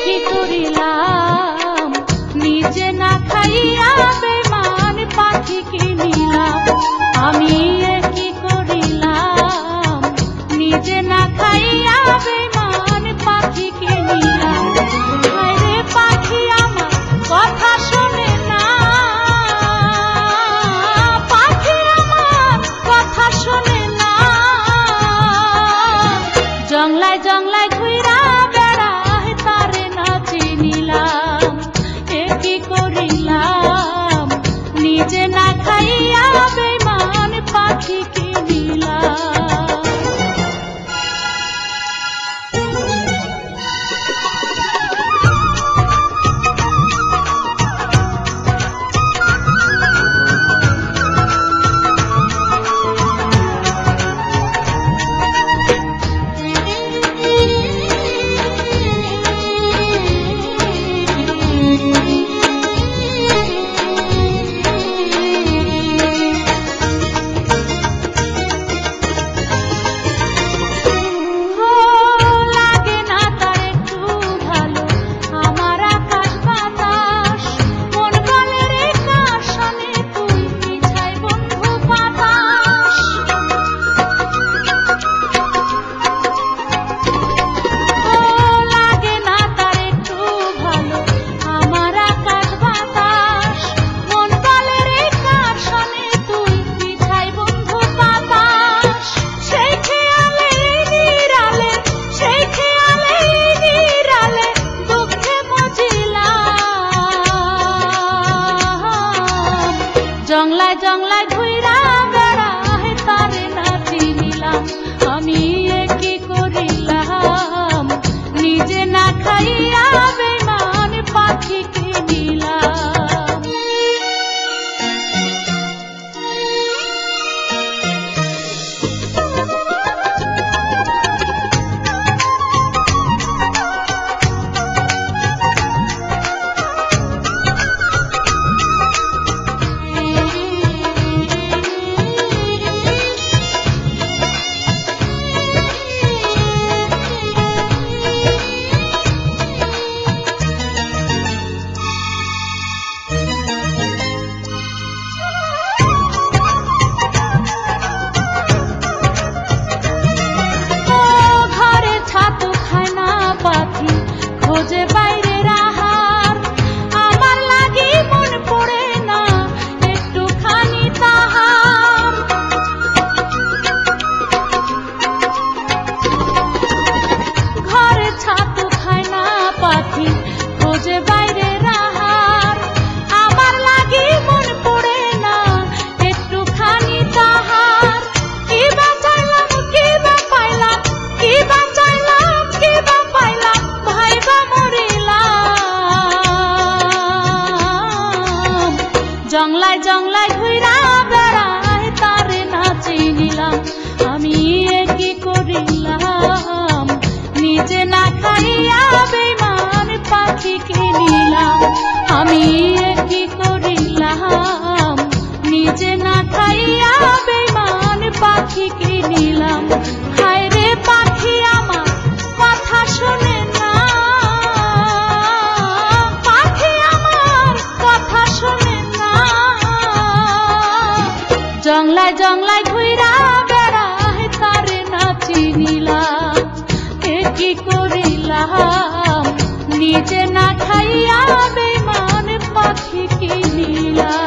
কি করিলাম নিজে না খাইয়া বেমান পাখি কিনিলাম আমি কি করিলাম নিজে না খাইয়া বেমান পাখি কিনিলাম আরে পাখি আমার কথা শোনে না পাখি আমার কথা শোনে না জংলায় জংলায় ঘুইরা বেড়ায় তারে না চিনিলাম কি করিলাম নিজে না খাইয়া বেমান পাখি কিনিলাম জংলায় জংলায় ঘুইরা বেড়ায় তারে না চিনিলাম আমি কি করিলাম নিজে না খাইয়া বেমান পাখি কিনিলাম খোঁজে বাইরের আহার আমার লাগি মন পড়ে না একটুখানি তাহার ঘরে ছাতু খায় না পাখি খোঁজে বাইরের আহার আমার লাগি মন পড়ে না একটুখানি তাহার কি বা চাইলাম কি বা পাইলাম কি বা চাইলাম কি বা পাইলাম জংলায় জংলায় ঘুইরা বেড়ায় তারে না চিনিলাম আমি কি করিলাম নিজে না খাইয়া বেমান পাখি কিনিলাম আমি কি করিলাম নিজে না খাইয়া বেমান পাখি কিনিলাম হায় রে পাখি আমার কথা শোনে না পাখি আমার কথা শোনে না জংলায় জংলায় ঘুইরা বেড়ায় তারে না চিনিলাম কি করিলাম নিজে না খাইয়া বেমান পাখি কিনিলাম।